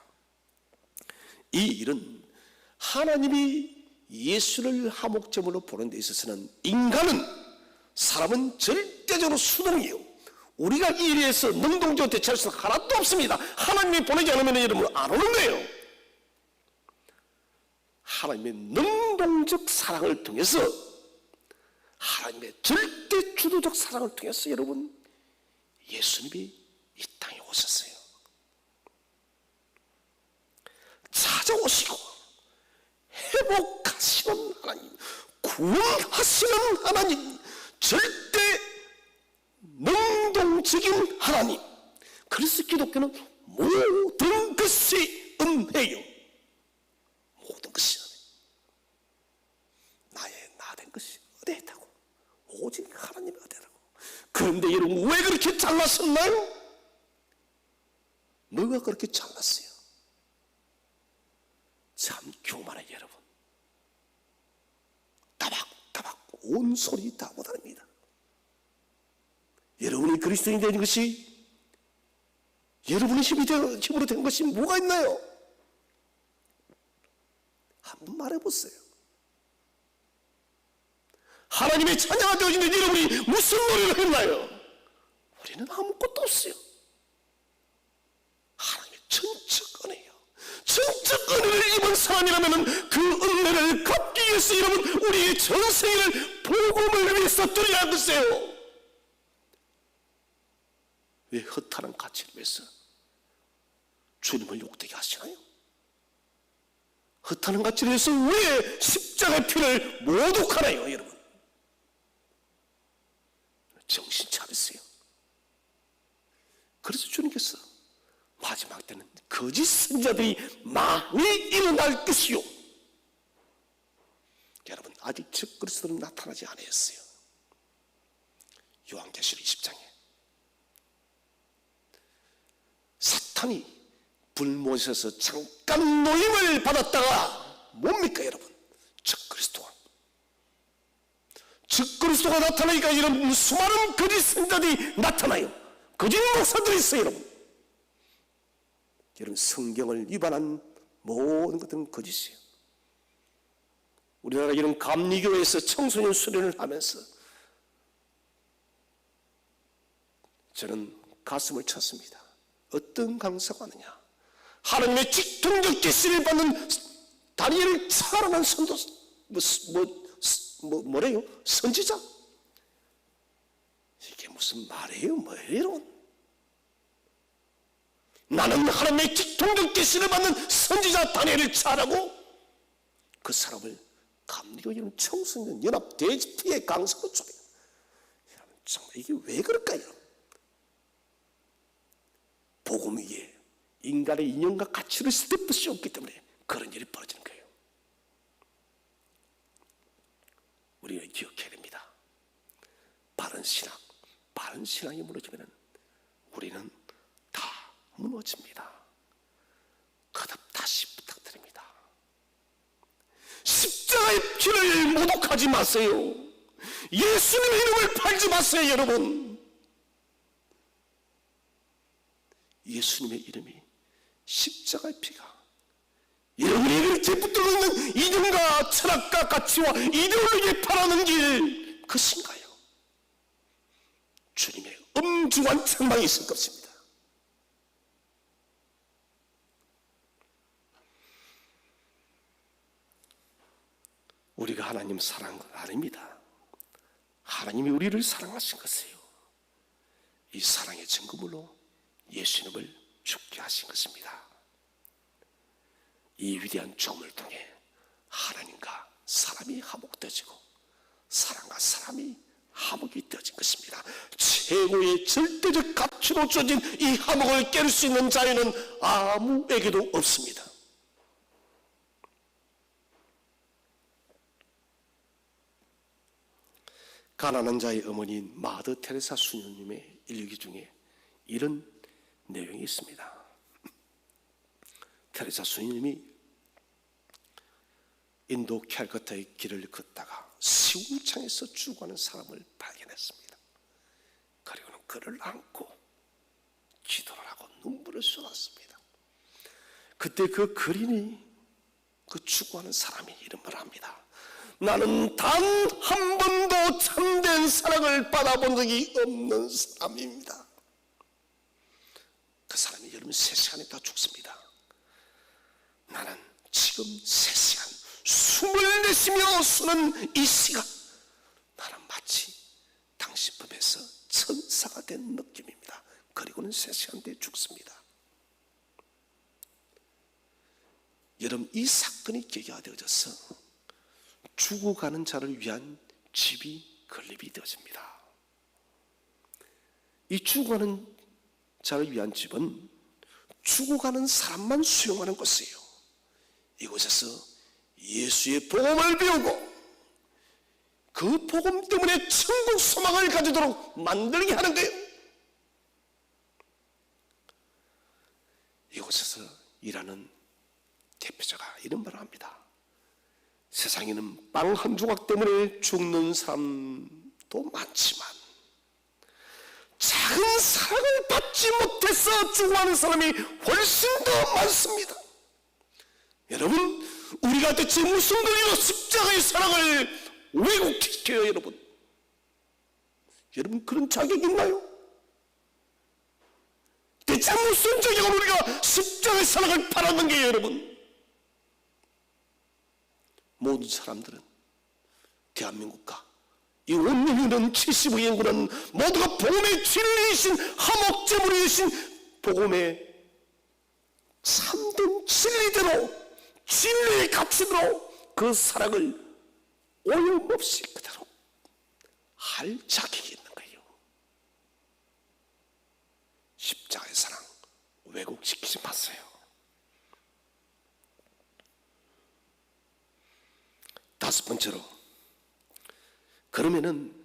이 일은 하나님이 예수를 화목제물로 보는 데 있어서는 인간은, 사람은 절대적으로 수동이에요. 우리가 이 일에서 능동적으로 대처할 수 하나도 없습니다. 하나님이 보내지 않으면 여러분 안 오는 거예요. 하나님의 능동적 사랑을 통해서, 하나님의 절대 주도적 사랑을 통해서 여러분 예수님이 이 땅에 오셨어요. 찾아오시고 회복하시는 하나님, 구원하시는 하나님, 절대 능동적인 하나님. 그래서 기독교는 모든 것이 은혜요. 모든 것이 은혜. 나의 나된 것이 은혜다고. 오직 하나님의 은혜라고. 그런데 여러분, 왜 그렇게 잘났었나요? 뭐가 그렇게 잘났어요? 참 교만해 여러분. 따박따박 온 소리 다 못합니다. 여러분이 그리스도인이 되는 것이, 여러분의 힘으로 된 것이 뭐가 있나요? 한번 말해보세요. 하나님의 자녀가 되어진 여러분이 무슨 노력을 했나요? 우리는 아무것도 없어요. 하나님의 전적 은혜요. 전적 은혜를 입은 사람이라면 그 은혜를 갚기 위해서 여러분 우리의 전생을 복음을 위해서 드려야 하겠어요. 왜 허탄한 가치를 위해서 주님을 욕되게 하시나요? 헛하는 가치에서 왜 십자가의 피를 모독하나요, 여러분? 정신 차리세요. 그래서 주님께서 마지막 때는 거짓 선자들이 많이 일어날 것이요. 여러분, 아직 적그리스도는 나타나지 않았어요. 요한계시록 20장에 사탄이 불못에서 잠깐 노임을 받았다가 뭡니까, 여러분? 적그리스도가 나타나니까 이런 수많은 거짓 선자들이 나타나요. 거짓 목사들이 있어요, 여러분. 여러분, 성경을 위반한 모든 것들은 거짓이에요. 우리나라 이런 감리교에서 청소년 수련을 하면서 저는 가슴을 쳤습니다. 어떤 강사가 하느냐? 하나님의 직통적 계시를 받는 다니엘을 살아난 선도, 뭐래요? 선지자? 이게 무슨 말이에요? 뭐예요, 여러분? 나는 하나님의 직통적 계시를 받는 선지자 다니엘을 잘하고 그 사람을 감리교 이런 청소년 연합 대지피의 강사로 줘요. 정말 이게 왜 그럴까요? 복음 위에 인간의 인연과 가치를 쓸 것이 없기 때문에 그런 일이 벌어지는 거예요. 우리는 기억해야 됩니다. 바른 신앙이 무너지면 우리는 다 무너집니다. 거듭 다시 부탁드립니다. 십자가의 피를 모독하지 마세요. 예수님의 이름을 팔지 마세요, 여러분. 예수님의 이름이 십자가의 피가 여러분이 붙들고 있는 이념과 철학과 가치와 이데올로기에 바라는 길 그것인가요? 주님의 엄중한 책망이 있을 것입니다. 우리가 하나님 사랑한 건 아닙니다. 하나님이 우리를 사랑하신 것이에요. 이 사랑의 증거물로 예수님을 죽게 하신 것입니다. 이 위대한 죽음을 통해 하나님과 사람이 화목되어지고 사람과 사람이 화목이 되어진 것입니다. 최고의 절대적 가치로 주어진 이 화목을 깰 수 있는 자유는 아무에게도 없습니다. 가난한 자의 어머니인 마더 테레사 수녀님의 일기 중에 이런 내용이 있습니다. 테레사 수녀님이 인도 캘커타의 길을 걷다가 시궁창에서 죽어가는 사람을 발견했습니다. 그리고는 그를 안고 기도를 하고 눈물을 쏟았습니다. 그때 그 거린이 그 죽어가는 사람이 이런 말을 합니다. 나는 단 한 번도 참된 사랑을 받아본 적이 없는 사람입니다. 그 사람이 여러분 3시간에 다 죽습니다. 나는 지금 3시간 숨을 내쉬며 쓰는 이 시간, 나는 마치 당신 품에서 천사가 된 느낌입니다. 그리고는 3시간 뒤에 죽습니다. 여러분, 이 사건이 계기화되어져서 죽어가는 자를 위한 집이 건립이 되어집니다. 이 죽어가는 자를 위한 집은 죽어가는 사람만 수용하는 곳이에요. 이곳에서 예수의 복음을 배우고 그 복음 때문에 천국 소망을 가지도록 만들게 하는 거예요. 이곳에서 일하는 대표자가 이런 말을 합니다. 세상에는 빵 한 조각 때문에 죽는 사람도 많지만 작은 사랑을 받지 못해서 죽어가는 사람이 훨씬 더 많습니다. 여러분, 우리가 대체 무슨 권리로 십자가의 사랑을 왜곡시켜요, 여러분? 여러분, 그런 자격이 있나요? 대체 무슨 자격으로 우리가 십자가의 사랑을 바라는 게요, 여러분? 모든 사람들은 대한민국과 이 원민이는 75의 인구는 모두가 복음의 진리이신 화목제물이신 복음의 참된 진리대로, 진리의 가치대로 그 사랑을 오염없이 그대로 할 자격이 있는 거예요. 십자가의 사랑 왜곡시키지 마세요. 다섯 번째로, 그러면은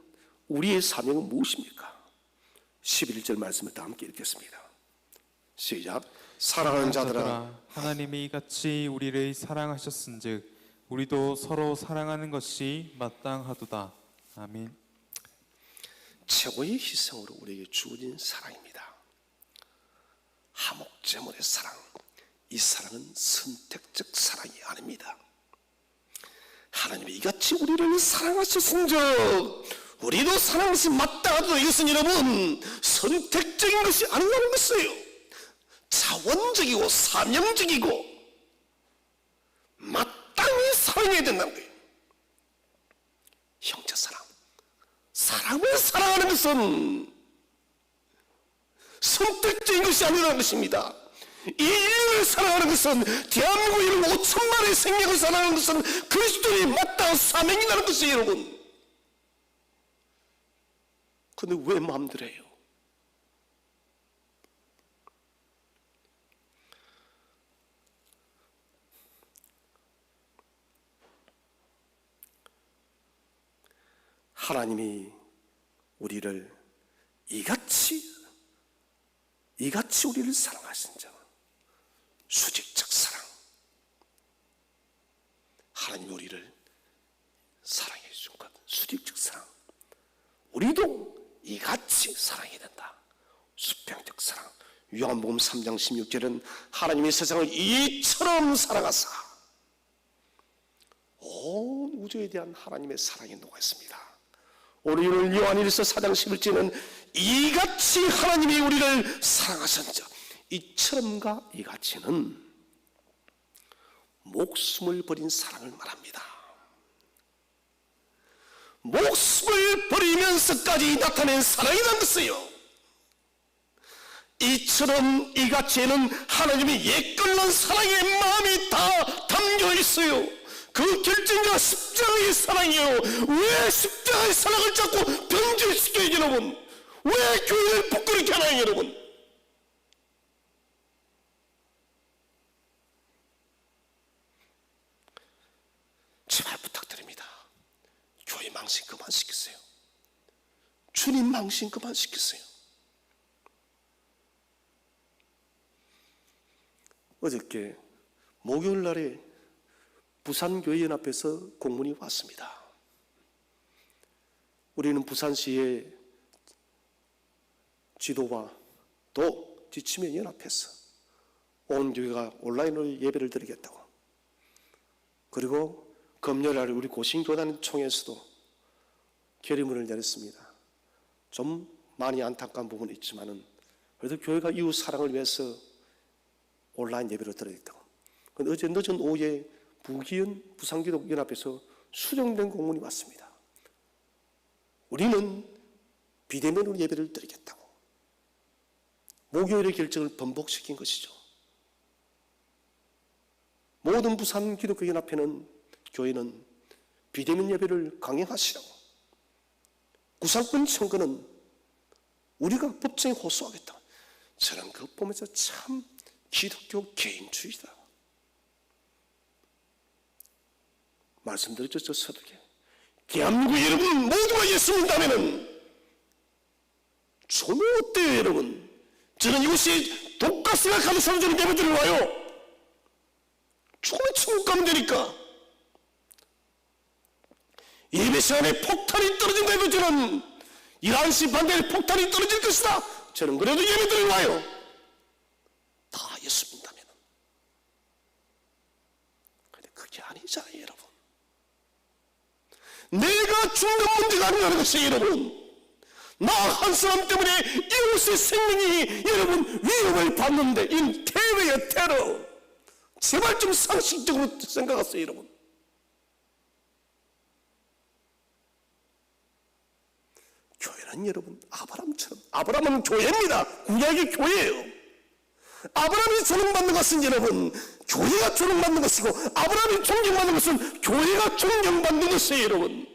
우리의 사명은 무엇입니까? 11절 말씀을 다 함께 읽겠습니다. 시작. 사랑하는 자들아, 하나님이 이같이 우리를 사랑하셨은즉 우리도 서로 사랑하는 것이 마땅하도다. 아멘. 최고의 희생으로 우리에게 주어진 사랑입니다. 하목제물의 사랑, 이 사랑은 선택적 사랑이 아닙니다. 하나님이 이같이 우리를 사랑하셨은즉 우리도 사랑하는 것이 마땅하다. 이것은 여러분 선택적인 것이 아니라는 것이에요. 자원적이고 사명적이고 마땅히 사랑해야 된다는 거예요. 형제사랑, 사람을 사랑하는 것은 선택적인 것이 아니라는 것입니다. 이 인류를 사랑하는 것은, 대한민국 이런 5천만의 생명을 사랑하는 것은 그리스도의 마땅한 사명이라는 것이에요, 여러분. 근데 왜 마음대로 해요? 하나님이 우리를 이같이 우리를 사랑하신즉 수직적 사랑, 하나님이 우리를 사랑해 준 것, 수직적 사랑, 우리도 이같이 사랑해야 된다. 수평적 사랑. 요한복음 3장 16절은 하나님이 세상을 이처럼 사랑하사, 온 우주에 대한 하나님의 사랑이 녹아 있습니다. 오늘 요한일서 4장 11절은 이같이 하나님이 우리를 사랑하셨죠. 이처럼과 이같이는 목숨을 버린 사랑을 말합니다. 목숨을 버리면서까지 나타낸 사랑이라는 것이에요. 이처럼 이같이는 하나님이 예끌는 사랑의 마음이 다 담겨 있어요. 그 결정과 십자가의 사랑이에요. 왜 십자가의 사랑을 자꾸 변질시켜요, 여러분? 왜 교회를 부끄럽게 하나요, 여러분? 제발 부탁드립니다. 교회 망신 그만 시키세요. 주님 망신 그만 시키세요. 어저께 목요일 날에 부산교회연합회에서 공문이 왔습니다. 우리는 부산시의 지도와 또 지침에 연합해서 온 교회가 온라인으로 예배를 드리겠다고, 그리고 금요일날 우리 고신교단총회에서도 결의문을 내렸습니다. 좀 많이 안타까운 부분이 있지만은 그래도 교회가 이웃 사랑을 위해서 온라인 예배를 드리겠다고. 그런데 어제 늦은 오후에 부기현 부산기독연합에서 수정된 공문이 왔습니다. 우리는 비대면으로 예배를 드리겠다고. 목요일의 결정을 번복시킨 것이죠. 모든 부산기독교연합회는, 교회는 비대면 예배를 강행하시라고. 구상권 청구는 우리가 법정에 호소하겠다. 저는 그거 보면서 참 기독교 개인주의다. 말씀드렸죠, 저 서두에. 대한민국 여러분 모두가 예수 믿는다면은 좀 어때요, 여러분? 저는 이곳이 독가스가 가는 사람들은 예배드리러 와요. 처음에 천국 가면 되니까. 예배 시간에 폭탄이 떨어진다면 저는 11시 반대에 폭탄이 떨어질 것이다. 저는 그래도 예배드리러 와요. 다 예수 믿는다면. 근데 그게 아니잖아요, 여러분. 내가 죽는 문제가 아니라는 것이에요, 여러분. 나 한 사람 때문에 이웃의 생명이 여러분 위협을 받는데, 이 테러예요, 테러. 제발 좀 상식적으로 생각하세요, 여러분. 교회는 여러분 아브라함처럼, 아브라함은 교회입니다. 구약의 교회예요. 아브라함이 존경받는 것은 여러분 교회가 존경받는 것이고, 아브라함이 존경받는 것은 교회가 존경받는 것이에요. 여러분,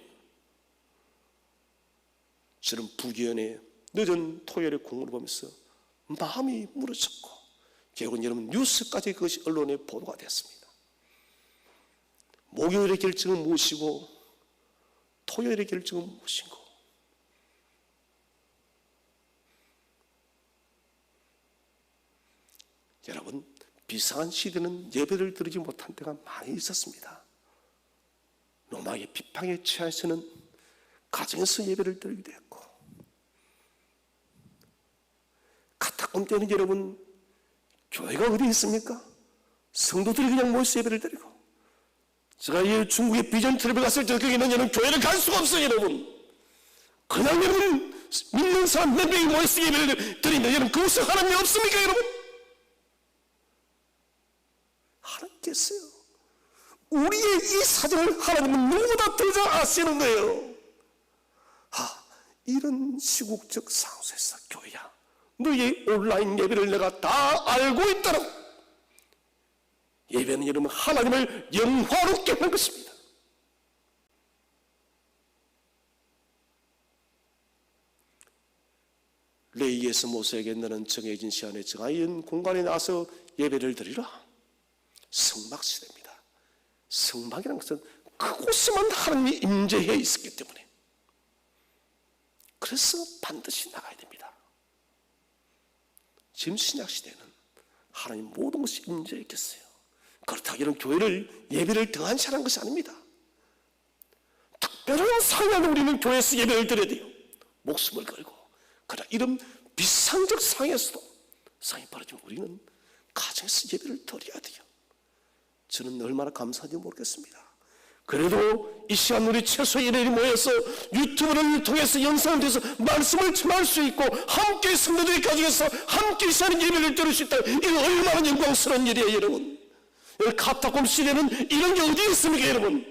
저는 부기연의 늦은 토요일에 공부를 보면서 마음이 무너졌고, 결국은 여러분 뉴스까지 그것이 언론에 보도가 됐습니다. 목요일의 결정은 무엇이고 토요일의 결정은 무엇인고, 여러분 비상한 시대는 예배를 드리지 못한 때가 많이 있었습니다. 로마의 비방에 취해서는 가정에서 예배를 드리기도 했고, 카타콤 때는 여러분 교회가 어디 있습니까? 성도들이 그냥 모여서 예배를 드리고, 제가 중국의 비전 트립에 갔을 때 거기는 여러분 교회를 갈 수가 없어요. 여러분 그냥 여러분 믿는 사람 몇 명이 모여서 예배를 드리는데 여러분 그곳에 하나님이 없습니까? 여러분 하나님께서요, 우리의 이 사정을 하나님은 누구보다 더 잘 아시는 거예요. 이런 시국적 상황 속에서 교회야, 너의 온라인 예배를 내가 다 알고 있다라고. 예배는 여러분 하나님을 영화롭게 하는 것입니다. 레이에서 모세에게 너는 정해진 시간에 정하인 공간에 나서 예배를 드리라. 성막시대입니다. 성막이라는 것은 그곳에만 하나님이 임재해 있었기 때문에, 그래서 반드시 나가야 됩니다. 지금 신약시대는 하나님 모든 것이 임재해 있겠어요. 그렇다고 이런 교회를 예배를 등한시하는 것이 아닙니다. 특별한 상황에 우리는 교회에서 예배를 드려야 돼요. 목숨을 걸고. 그러나 이런 비상적 상황에서도 상황이 벌어지면 우리는 가정에서 예배를 드려야 돼요. 저는 얼마나 감사한지 모르겠습니다. 그래도 이 시간 우리 최소의 일일이 모여서 유튜브를 통해서 영상을 통해서 말씀을 전할 수 있고, 함께 성도들이 가정에서 함께 시하는 예배를 드릴 수 있다. 이거 얼마나 영광스러운 일이에요. 여러분, 카타콤 시대는 이런 게 어디 있습니까? 여러분,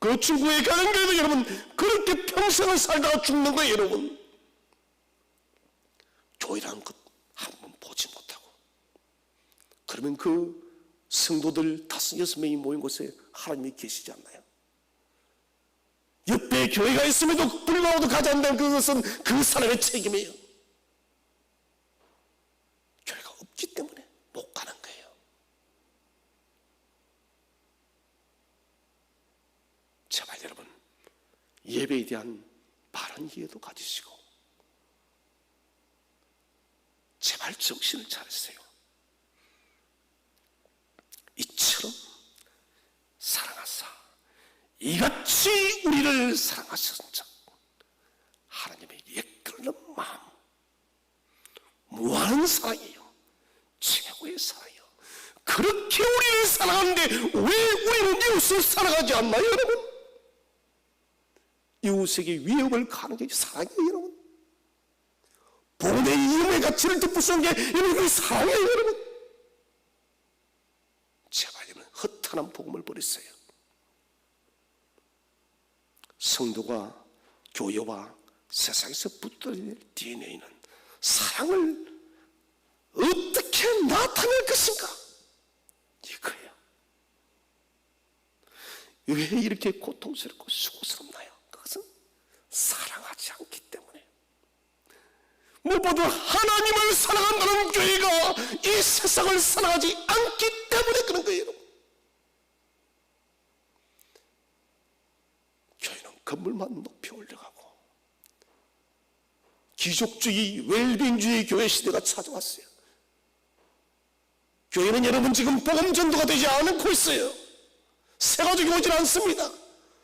그 중국에 가는 거에도 여러분 그렇게 평생을 살다가 죽는 거예요. 여러분, 교회라는 것 한 번 보지 못하고, 그러면 그 성도들 5-6명이 모인 곳에 하나님이 계시지 않나요? 옆에 교회가 있음에도 불구하고 가지 않는 그것은 그 사람의 책임이에요. 교회가 없기 때문에 못 가는 거예요. 제발 여러분 예배에 대한 바른 이해도 가지시고, 제발 정신을 차리세요. 이처럼 사랑하사 이같이 우리를 사랑하셨자 하나님의 예끌는 마음, 무한한 사랑이에요. 최고의 사랑이에요. 그렇게 우리를 사랑하는데 왜 우리는 이웃을 사랑하지 않나요? 여러분, 이웃에게 위협을 가하는 게 사랑이에요. 여러분, 복음의 이음의 가치를 뒷부수는 게 여러분 그 사랑이에요. 여러분, 제발 여러분 허탄한 복음을 버리세요. 성도가 교회와 세상에서 붙들릴 DNA는 사랑을 어떻게 나타낼 것인가, 이거예요. 왜 이렇게 고통스럽고 수고스럽나요? 그것은 사랑하지 않기 때문에. 무엇보다 하나님을 사랑한다는 교회가 이 세상을 사랑하지 않기 때문에 그런 거예요. 교회는 건물만 높이 올려가고 귀족주의, 웰빙주의 교회 시대가 찾아왔어요. 교회는 여러분 지금 복음 전도가 되지 않고 있어요. 새가족이 오질 않습니다.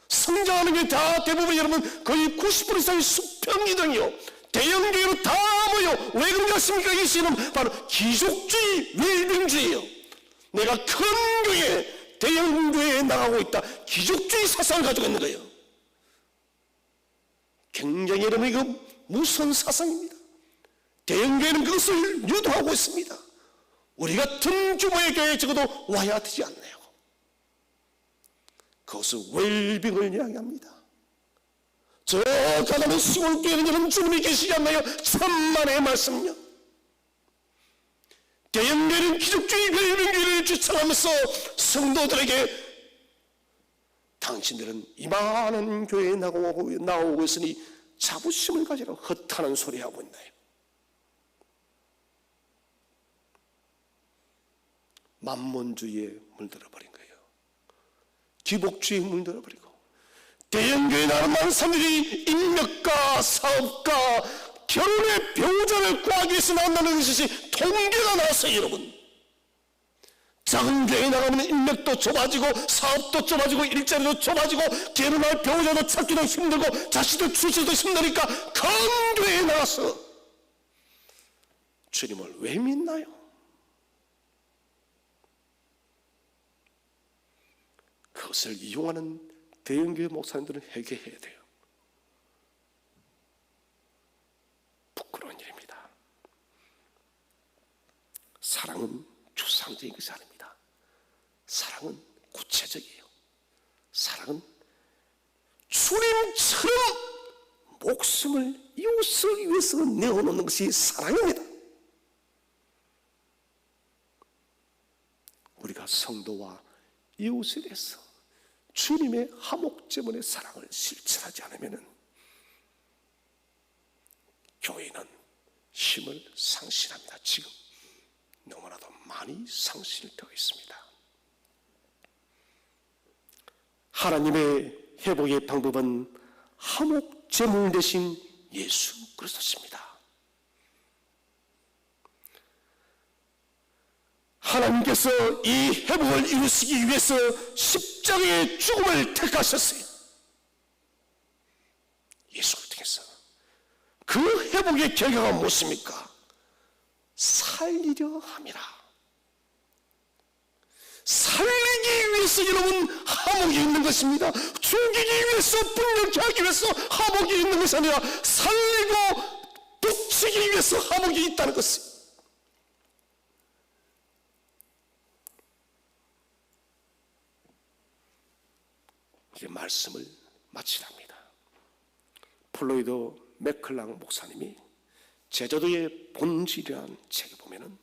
성장하는 게 다 대부분 여러분 거의 90% 이상이 수평이등이요, 대형교회로 다 모여. 왜 그러십니까? 이 시는 바로 귀족주의, 웰빙주의예요. 내가 큰 교회, 대형교회에 나가고 있다, 귀족주의 사상을 가지고 있는 거예요. 굉장히 여러분 이거 무서운 사상입니다. 대형교회는 그것을 유도하고 있습니다. 우리 같은 규모의 교회에 적어도 와야 되지 않나요? 그것은 웰빙을 이야기합니다. 저 가나는 시골교회는 여러분 주님이 계시지 않나요? 천만의 말씀요. 대형교회는 기독주의 별명교회를 주창하면서 성도들에게 당신들은 이만한 교회에 나오고 있으니 자부심을 가지라 헛하는 소리 하고 있나요? 만몬주의에 물들어버린 거예요. 기복주의에 물들어버리고 대형교회 나는 많은 사람들이 인맥가, 사업가, 결혼의 배우자를 구하기 위해서 만나는 것이 통계가 나왔어요, 여러분. 작은 교회에 나가면 인맥도 좁아지고 사업도 좁아지고 일자리도 좁아지고 결혼할 배우자도 찾기도 힘들고 자식도 출세도 힘드니까 큰 교회에 나가서 주님을 왜 믿나요? 그것을 이용하는 대형교회 목사님들은 회개해야 돼요. 부끄러운 일입니다. 사랑은 추상적인 것이 아닙니다. 사랑은 구체적이에요. 사랑은 주님처럼 목숨을 이웃을 위해서 내어놓는 것이 사랑입니다. 우리가 성도와 이웃에 대해서 주님의 화목제물의 사랑을 실천하지 않으면 교회는 힘을 상실합니다. 지금 너무나도 많이 상실되어 있습니다. 하나님의 회복의 방법은 화목제물 대신 예수 그리스도십니다. 하나님께서 이 회복을 이루시기 위해서 십자가의 죽음을 택하셨어요. 예수를 통해서. 그 회복의 결과가 무엇입니까? 살리려 함이라. 살리기 위해서 여러분 화목이 있는 것입니다. 죽이기 위해서, 분명히 하기 위해서 화목이 있는 것이 아니라 살리고 붙이기 위해서 화목이 있다는 것입니다. 이제 말씀을 마치랍니다. 플로이드 맥클랑 목사님이 제자도의 본질이라는 책에 보면은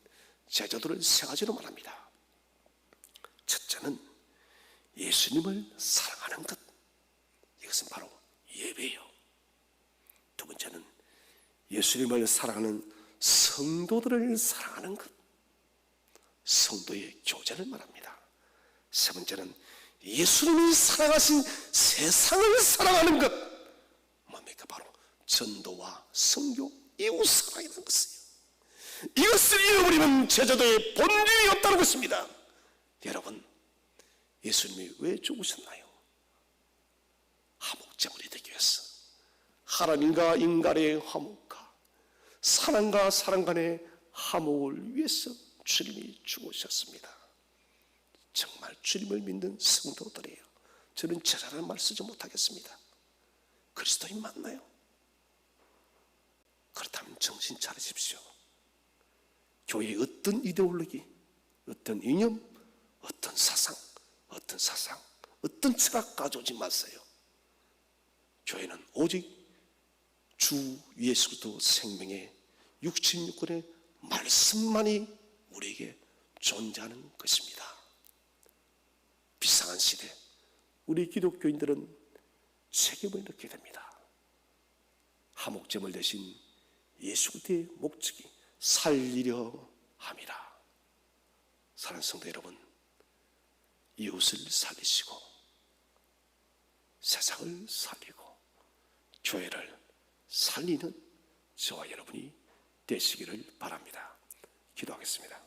제자도를 세 가지로 말합니다. 첫째는 예수님을 사랑하는 것. 이것은 바로 예배예요. 두 번째는 예수님을 사랑하는 성도들을 사랑하는 것. 성도의 교제를 말합니다. 세 번째는 예수님이 사랑하신 세상을 사랑하는 것. 뭡니까? 바로 전도와 선교, 이웃 사랑이라는 것이에요. 이것을 잃어버리면 제자도의 본질이 없다는 것입니다. 여러분, 예수님이 왜 죽으셨나요? 화목제물이 되기 위해서. 하나님과 인간의 화목과 사랑과 사랑 간의 화목을 위해서 주님이 죽으셨습니다. 정말 주님을 믿는 성도들이에요. 저는 제자라는 말 쓰지 못하겠습니다. 그리스도인 맞나요? 그렇다면 정신 차리십시오. 교회의 어떤 이데올로기, 어떤 이념, 어떤 사상, 어떤 철학 가져오지 마세요. 교회는 오직 주 예수 그리스도 생명의 66권의 말씀만이 우리에게 존재하는 것입니다. 비상한 시대, 우리 기독교인들은 책임을 느끼게 됩니다. 화목제물 대신 예수 그리스도의 목적이 살리려 함이라. 사랑하는 성도 여러분, 이웃을 살리시고 세상을 살리고 교회를 살리는 저와 여러분이 되시기를 바랍니다. 기도하겠습니다.